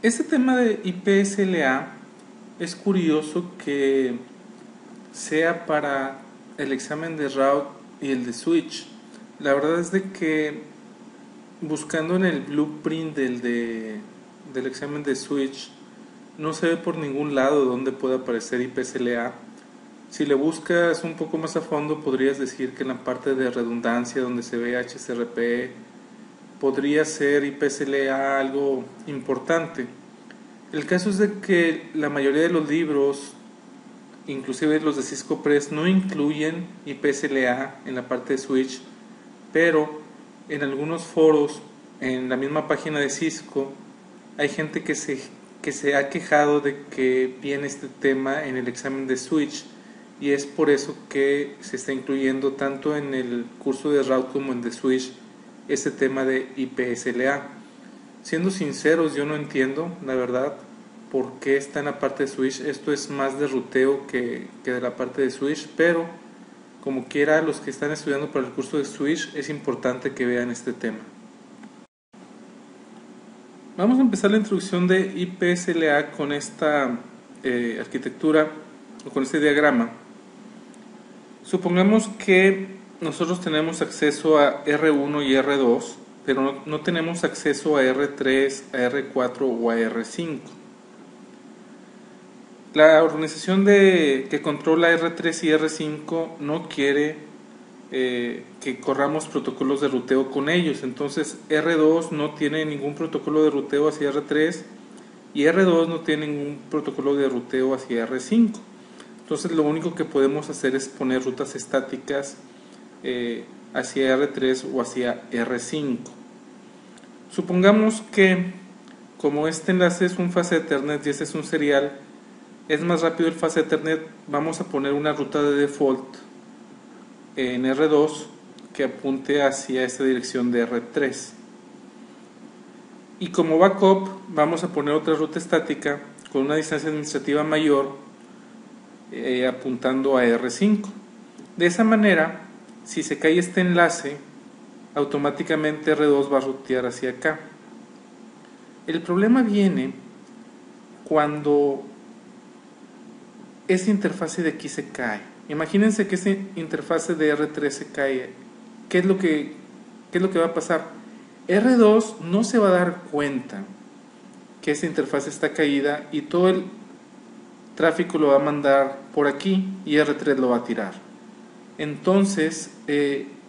Este tema de IPSLA es curioso que sea para el examen de route y el de switch. La verdad es de que buscando en el blueprint del examen de switch no se ve por ningún lado donde pueda aparecer IPSLA. Si le buscas un poco más a fondo podrías decir que en la parte de redundancia donde se ve HSRP podría ser IPSLA algo importante. El caso es de que la mayoría de los libros, inclusive los de Cisco Press, no incluyen IPSLA en la parte de switch, pero en algunos foros, en la misma página de Cisco, hay gente que se ha quejado de que viene este tema en el examen de switch, y es por eso que se está incluyendo tanto en el curso de route como en de switch este tema de IPSLA. Siendo sinceros, yo no entiendo, la verdad, por qué está en la parte de switch. Esto es más de ruteo que de la parte de switch, pero como quiera, los que están estudiando para el curso de switch es importante que vean este tema. Vamos a empezar la introducción de IPSLA con esta arquitectura o con este diagrama. Supongamos que nosotros tenemos acceso a R1 y R2, pero no tenemos acceso a R3, a R4 o a R5. La organización que controla R3 y R5 no quiere que corramos protocolos de ruteo con ellos. Entonces R2 no tiene ningún protocolo de ruteo hacia R3 y R2 no tiene ningún protocolo de ruteo hacia R5. Entonces lo único que podemos hacer es poner rutas estáticas hacia R3 o hacia R5. Supongamos que como este enlace es un fase Ethernet y este es un serial, es más rápido el fase Ethernet, vamos a poner una ruta de default en R2 que apunte hacia esta dirección de R3. Y como backup vamos a poner otra ruta estática con una distancia administrativa mayor apuntando a R5. De esa manera, si se cae este enlace, automáticamente R2 va a rutear hacia acá. El problema viene cuando esa interfase de aquí se cae. Imagínense que esa interfase de R3 se cae. ¿Qué es lo que va a pasar? R2 no se va a dar cuenta que esa interfase está caída y todo el tráfico lo va a mandar por aquí y R3 lo va a tirar. Entonces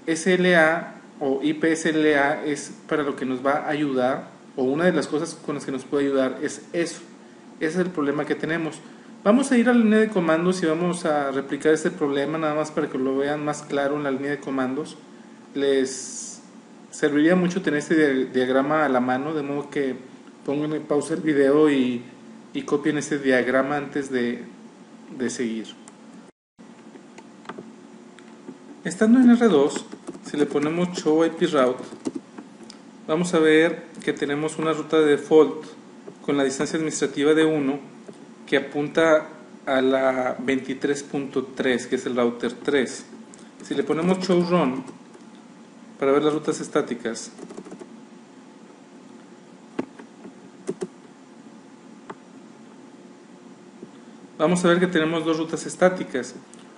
SLA o IPSLA es para lo que nos va a ayudar, o una de las cosas con las que nos puede ayudar es eso. Ese es el problema que tenemos. Vamos a ir a la línea de comandos y vamos a replicar este problema nada más para que lo vean más claro en la línea de comandos. Les serviría mucho tener este diagrama a la mano, de modo que pongan en pausa el video y copien este diagrama antes de seguir. Estando en R2, si le ponemos show IP route, vamos a ver que tenemos una ruta de default con la distancia administrativa de 1 que apunta a la 23.3, que es el router 3. Si le ponemos show run para ver las rutas estáticas, vamos a ver que tenemos dos rutas estáticas.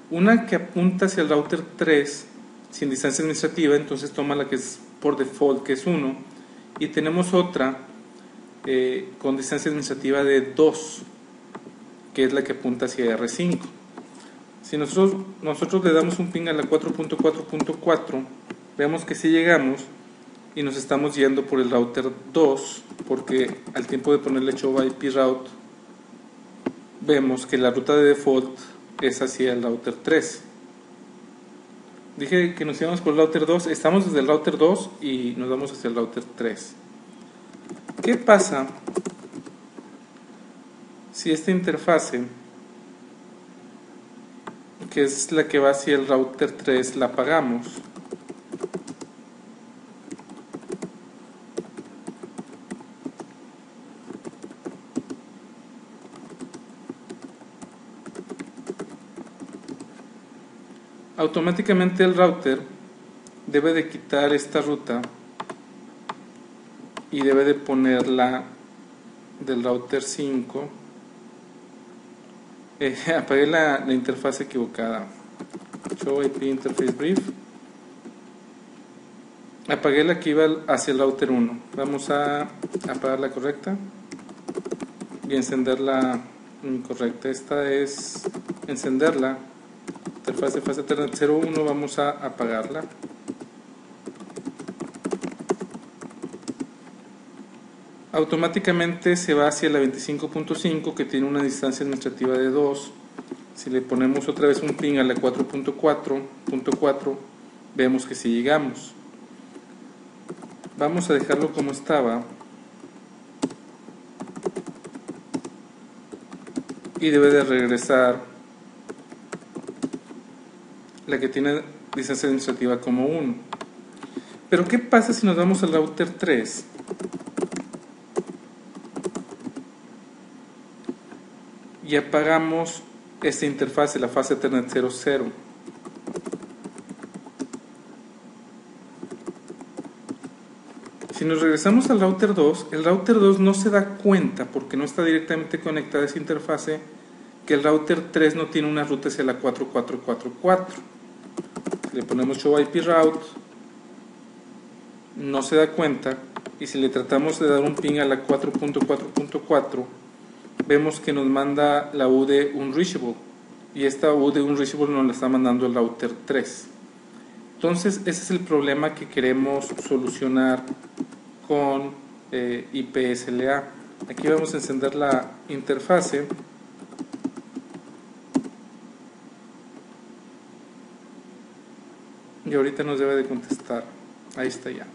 Una que apunta hacia el router 3 sin distancia administrativa, entonces toma la que es por default, que es 1, y tenemos otra con distancia administrativa de 2, que es la que apunta hacia R5. Si nosotros le damos un ping a la 4.4.4, vemos que si llegamos y nos estamos yendo por el router 2, porque al tiempo de ponerle show IP route vemos que la ruta de default es hacia el router 3. Dije que nos íbamos por el router 2, estamos desde el router 2 y nos vamos hacia el router 3. ¿Qué pasa si esta interfase, que es la que va hacia el router 3, la apagamos? Automáticamente el router debe de quitar esta ruta y debe de ponerla del router 5, apagué la interfaz equivocada. Show IP Interface Brief. Apagué la que iba hacia el router 1. Vamos a apagar la correcta y encender la incorrecta. Esta es encenderla. Interfaz de fase Ethernet 01. Vamos a apagarla. Automáticamente se va hacia la 25.5, que tiene una distancia administrativa de 2. Si le ponemos otra vez un ping a la 4.4.4, vemos que sí llegamos. Vamos a dejarlo como estaba y debe de regresar la que tiene distancia administrativa como 1. Pero ¿qué pasa si nos vamos al router 3? Y apagamos esta interfaz, la fase Ethernet 00. Si nos regresamos al router 2, el router 2 no se da cuenta, porque no está directamente conectada a esa interfase, que el router 3 no tiene una ruta hacia la 4444. Le ponemos show IP route, no se da cuenta, y si le tratamos de dar un ping a la 4.4.4, vemos que nos manda la U de unreachable, y esta U de unreachable nos la está mandando el router 3. Entonces ese es el problema que queremos solucionar con IPSLA. Aquí vamos a encender la interfase y ahorita nos debe de contestar. Ahí está ya.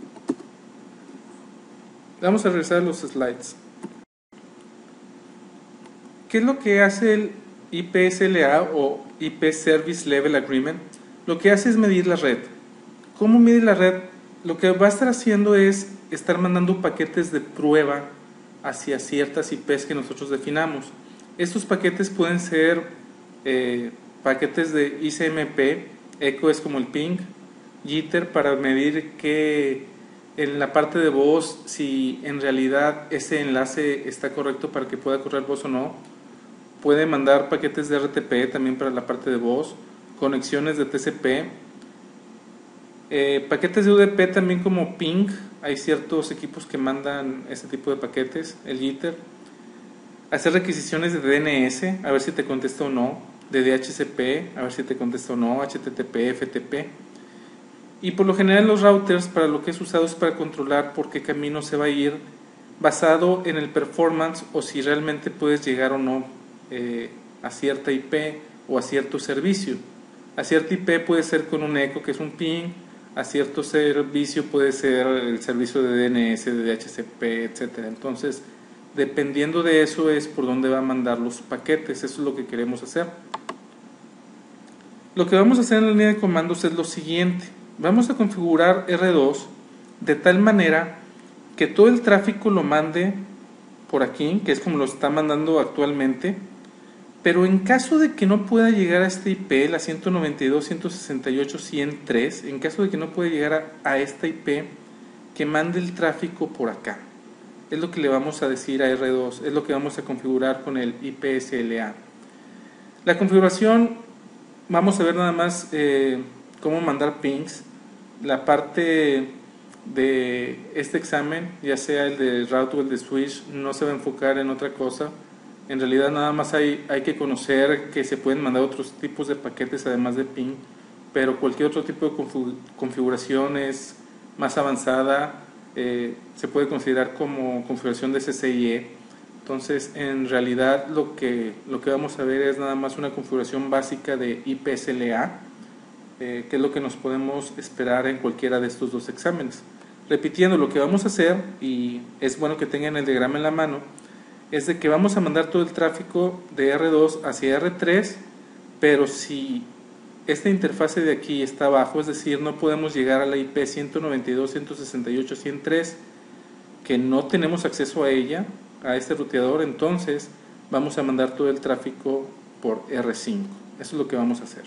Vamos a regresar a los slides. ¿Qué es lo que hace el IPSLA o IP Service Level Agreement? Lo que hace es medir la red. ¿Cómo mide la red? Lo que va a estar haciendo es estar mandando paquetes de prueba hacia ciertas IPs que nosotros definamos. Estos paquetes pueden ser paquetes de ICMP, echo es como el ping, jitter para medir que en la parte de voz si en realidad ese enlace está correcto para que pueda correr voz o no. Puede mandar paquetes de RTP también para la parte de voz, conexiones de TCP, paquetes de UDP también como ping. Hay ciertos equipos que mandan ese tipo de paquetes, el jitter. Hacer requisiciones de DNS, a ver si te contesta o no, de DHCP, a ver si te contesta o no, HTTP, FTP. Y por lo general los routers, para lo que es usado es para controlar por qué camino se va a ir, basado en el performance o si realmente puedes llegar o no a cierta IP o a cierto servicio. A cierta IP puede ser con un eco, que es un ping. A cierto servicio puede ser el servicio de DNS, de DHCP, etc. Entonces, dependiendo de eso es por dónde va a mandar los paquetes. Eso es lo que queremos hacer. Lo que vamos a hacer en la línea de comandos es lo siguiente. Vamos a configurar R2 de tal manera que todo el tráfico lo mande por aquí, que es como lo está mandando actualmente. Pero en caso de que no pueda llegar a esta IP, la 192.168.103, en caso de que no pueda llegar a esta IP, que mande el tráfico por acá. Es lo que le vamos a decir a R2, es lo que vamos a configurar con el IPSLA. La configuración, vamos a ver nada más cómo mandar pings. La parte de este examen, ya sea el de route o el de switch, no se va a enfocar en otra cosa. En realidad nada más hay que conocer que se pueden mandar otros tipos de paquetes además de ping, pero cualquier otro tipo de configuración es más avanzada, se puede considerar como configuración de CCIE. Entonces en realidad lo que vamos a ver es nada más una configuración básica de IPSLA, que es lo que nos podemos esperar en cualquiera de estos dos exámenes. Repitiendo, lo que vamos a hacer, y es bueno que tengan el diagrama en la mano, es de que vamos a mandar todo el tráfico de R2 hacia R3, pero si esta interfase de aquí está abajo, es decir, no podemos llegar a la IP 192.168.103, que no tenemos acceso a ella, a este ruteador, entonces vamos a mandar todo el tráfico por R5. Eso es lo que vamos a hacer.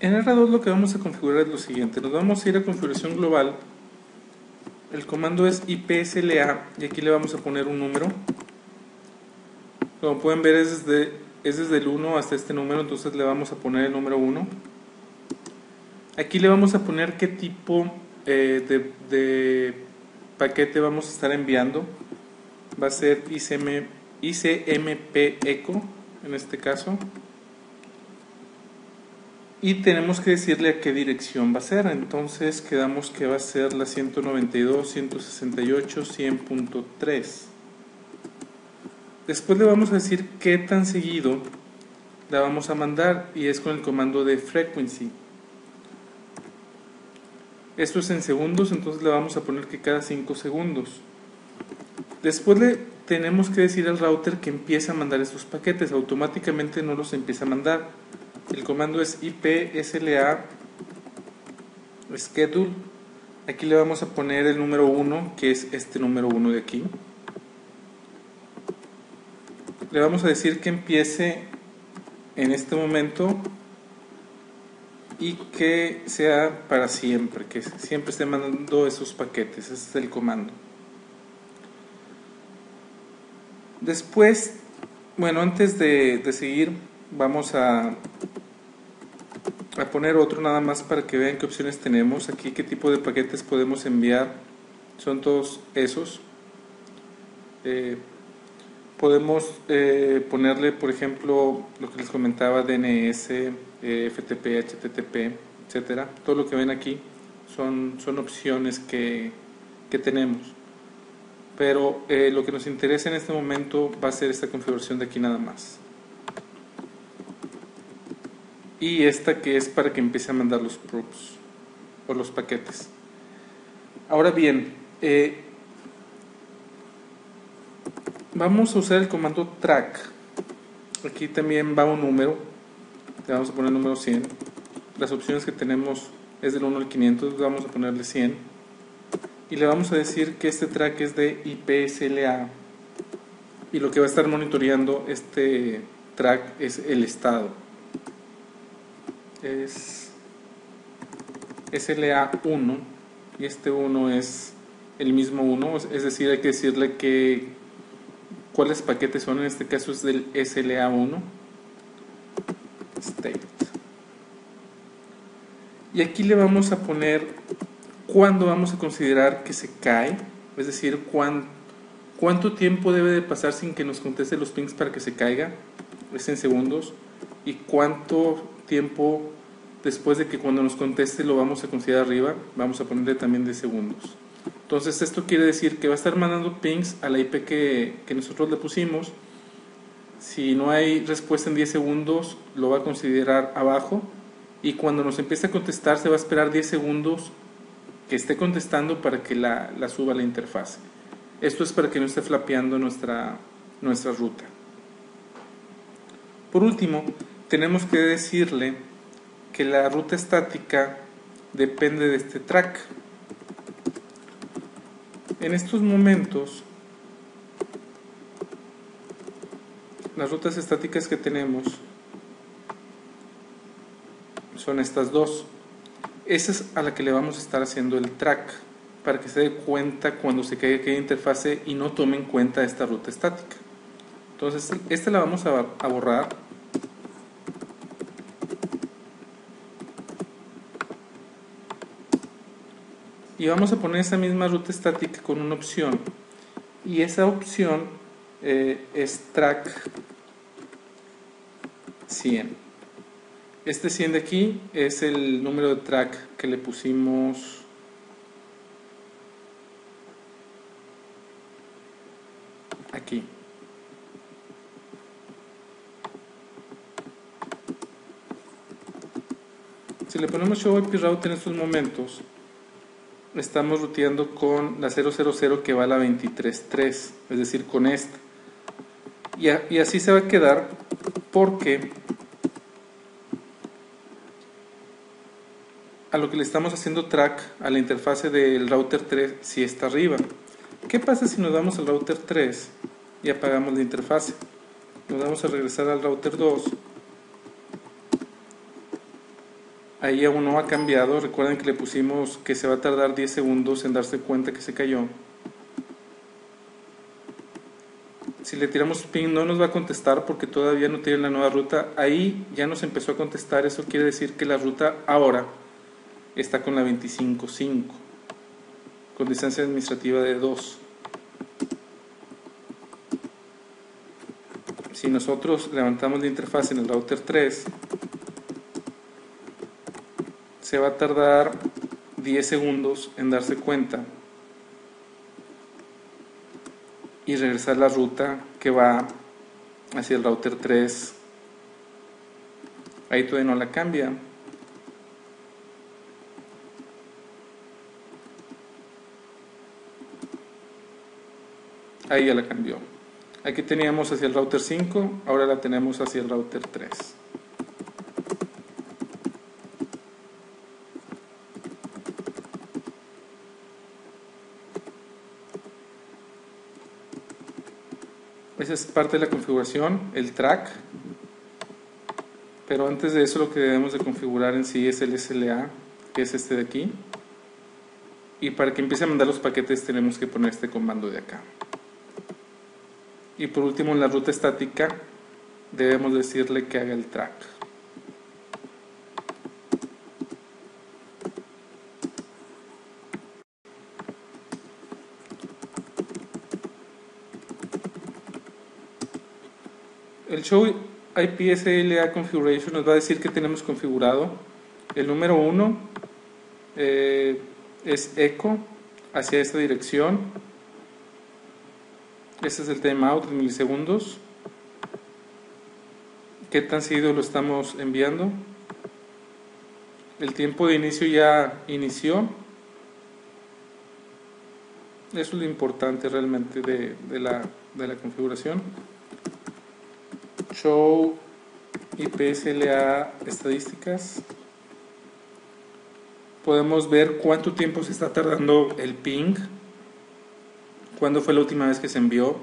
En R2 lo que vamos a configurar es lo siguiente. Nos vamos a ir a configuración global. el comando es ipsla y aquí le vamos a poner un número. Como pueden ver es desde el 1 hasta este número, entonces le vamos a poner el número 1. Aquí le vamos a poner qué tipo de paquete vamos a estar enviando. Va a ser ICMP echo en este caso. Y tenemos que decirle a qué dirección va a ser. Entonces quedamos que va a ser la 192.168.100.3. Después le vamos a decir qué tan seguido la vamos a mandar y es con el comando de frequency. Esto es en segundos, entonces le vamos a poner que cada 5 segundos. Después le tenemos que decir al router que empiece a mandar estos paquetes. Automáticamente no los empieza a mandar. El comando es ipsla schedule. Aquí le vamos a poner el número 1, que es este número 1 de aquí. Le vamos a decir que empiece en este momento y que sea para siempre, que siempre esté mandando esos paquetes. Ese es el comando. Después, bueno, antes de seguir, vamos a poner otro nada más para que vean qué opciones tenemos. Aquí qué tipo de paquetes podemos enviar. Son todos esos. Podemos ponerle, por ejemplo, lo que les comentaba, DNS, FTP, HTTP, etcétera. Todo lo que ven aquí son opciones que tenemos. Pero lo que nos interesa en este momento va a ser esta configuración de aquí nada más. Y esta que es para que empiece a mandar los proofs o los paquetes. Ahora bien, vamos a usar el comando track. Aquí también va un número. Le vamos a poner el número 100. Las opciones que tenemos es del 1 al 500. Vamos a ponerle 100. Y le vamos a decir que este track es de ipsla. Y lo que va a estar monitoreando este track es el estado. Es SLA1. Y este 1 es el mismo 1. Es decir, hay que decirle que cuáles paquetes son. En este caso es del SLA1 state. Y aquí le vamos a poner cuándo vamos a considerar que se cae, es decir, cuánto tiempo debe de pasar sin que nos conteste los pings para que se caiga, es en segundos, y cuánto tiempo después de que cuando nos conteste lo vamos a considerar arriba, vamos a ponerle también de segundos. Entonces esto quiere decir que va a estar mandando pings a la IP que nosotros le pusimos. Si no hay respuesta en 10 segundos lo va a considerar abajo, y cuando nos empiece a contestar se va a esperar 10 segundos que esté contestando para que la suba a la interfaz. Esto es para que no esté flapeando nuestra ruta. Por último, tenemos que decirle que la ruta estática depende de este track. En estos momentos, las rutas estáticas que tenemos son estas dos. Esa es a la que le vamos a estar haciendo el track, para que se dé cuenta cuando se caiga aquella interfase y no tome en cuenta esta ruta estática. Entonces, esta la vamos a borrar. Y vamos a poner esa misma ruta estática con una opción. Y esa opción es track 100. Este 100 de aquí es el número de track que le pusimos aquí. Si le ponemos show IP route en estos momentos, estamos ruteando con la 000 que va a la 23.3, es decir, con esta. Y así se va a quedar porque a lo que le estamos haciendo track a la interfase del router 3 si está arriba. ¿Qué pasa si nos vamos al router 3 y apagamos la interfase? Nos vamos a regresar al router 2. ahí aún no ha cambiado. Recuerden que le pusimos que se va a tardar 10 segundos en darse cuenta que se cayó. Si le tiramos ping no nos va a contestar porque todavía no tiene la nueva ruta. Ahí ya nos empezó a contestar. Eso quiere decir que la ruta ahora está con la 25.5, con distancia administrativa de 2. Si nosotros levantamos la interfaz en el router 3, se va a tardar 10 segundos en darse cuenta y regresar la ruta que va hacia el router 3. Ahí todavía no la cambia. Ahí ya la cambió. Aquí teníamos hacia el router 5, ahora la tenemos hacia el router 3. Esa es parte de la configuración, el track. Pero antes de eso lo que debemos de configurar en sí es el SLA, que es este de aquí. Y para que empiece a mandar los paquetes tenemos que poner este comando de acá. Y por último en la ruta estática debemos decirle que haga el track. El show IP SLA configuration nos va a decir que tenemos configurado. El número 1 es echo hacia esta dirección. Este es el timeout en milisegundos. ¿Qué tan seguido lo estamos enviando? El tiempo de inicio ya inició. Eso es lo importante realmente de la configuración. Show IPSLA estadísticas. Podemos ver cuánto tiempo se está tardando el ping, cuándo fue la última vez que se envió,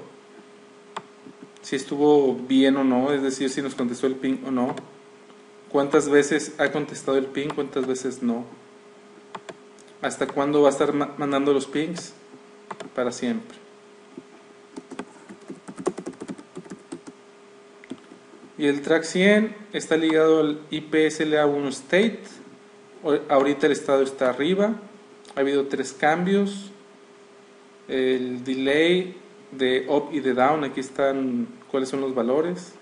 si estuvo bien o no, es decir, si nos contestó el ping o no, cuántas veces ha contestado el ping, cuántas veces no, hasta cuándo va a estar mandando los pings, para siempre. Y el track 100 está ligado al IPSLA1 state. Ahorita el estado está arriba. Ha habido 3 cambios. El delay de up y de down, aquí están cuáles son los valores.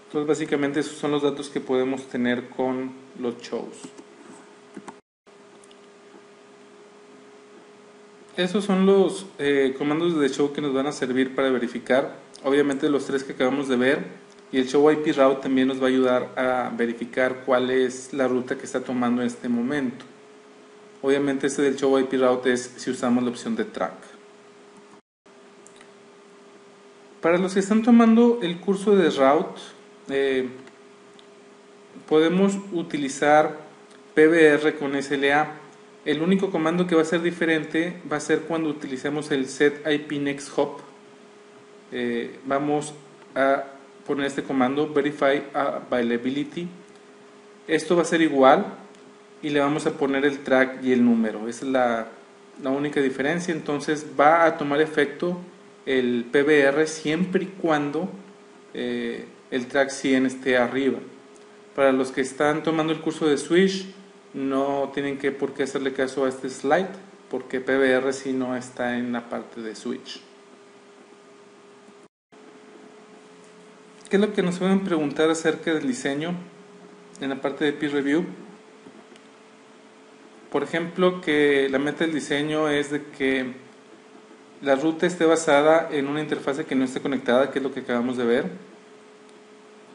Entonces básicamente esos son los datos que podemos tener con los shows. Esos son los comandos de show que nos van a servir para verificar. Obviamente los 3 que acabamos de ver. Y el show IP route también nos va a ayudar a verificar cuál es la ruta que está tomando en este momento. Obviamente este del show IP route es si usamos la opción de track. Para los que están tomando el curso de route, podemos utilizar PBR con SLA. El único comando que va a ser diferente va a ser cuando utilicemos el set IP next hop. Vamos a poner este comando verify availability. Esto va a ser igual y le vamos a poner el track y el número. Esa es la única diferencia. Entonces va a tomar efecto el PBR siempre y cuando el track 100 esté arriba. Para los que están tomando el curso de switch, no tienen por qué hacerle caso a este slide, porque PBR si no está en la parte de switch. ¿Qué es lo que nos pueden preguntar acerca del diseño en la parte de peer review? Por ejemplo, que la meta del diseño es de que la ruta esté basada en una interfase que no esté conectada, que es lo que acabamos de ver.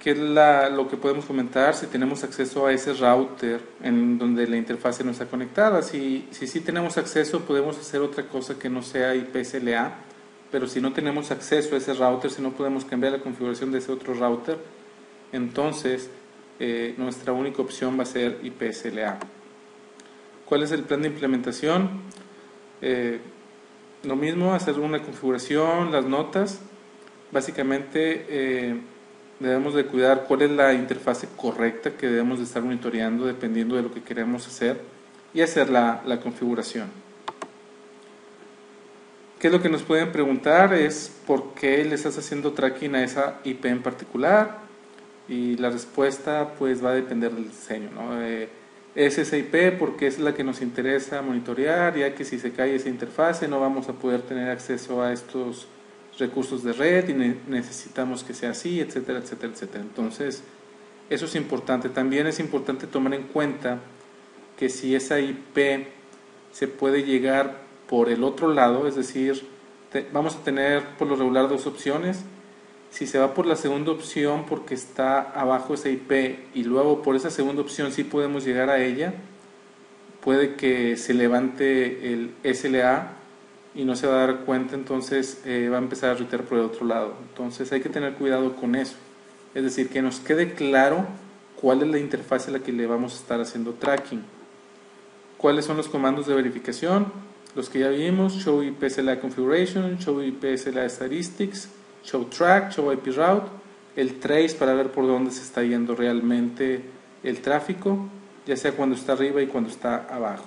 ¿Qué es lo que podemos comentar? Si tenemos acceso a ese router en donde la interfase no está conectada. Si tenemos acceso, podemos hacer otra cosa que no sea IPSLA. Pero si no tenemos acceso a ese router, si no podemos cambiar la configuración de ese otro router, entonces nuestra única opción va a ser IPSLA. ¿Cuál es el plan de implementación? Lo mismo, hacer una configuración, las notas. Básicamente debemos de cuidar cuál es la interfase correcta que debemos de estar monitoreando dependiendo de lo que queremos hacer y hacer la configuración. ¿Qué es lo que nos pueden preguntar? Es ¿por qué le estás haciendo tracking a esa IP en particular? Y la respuesta pues va a depender del diseño, ¿no? Es esa IP porque es la que nos interesa monitorear, ya que si se cae esa interfase no vamos a poder tener acceso a estos recursos de red y necesitamos que sea así, etcétera, etcétera, etcétera. Entonces, eso es importante. También es importante tomar en cuenta que si esa IP se puede llegar por el otro lado, es decir, vamos a tener por lo regular dos opciones. Si se va por la segunda opción porque está abajo esa IP y luego por esa segunda opción sí podemos llegar a ella, puede que se levante el SLA y no se va a dar cuenta, entonces va a empezar a rutear por el otro lado. Entonces hay que tener cuidado con eso, es decir, que nos quede claro cuál es la interfaz a la que le vamos a estar haciendo tracking. ¿Cuáles son los comandos de verificación? Los que ya vimos: show IP SLA configuration, show IP SLA statistics, show track, show IP route, el trace para ver por dónde se está yendo realmente el tráfico, ya sea cuando está arriba y cuando está abajo.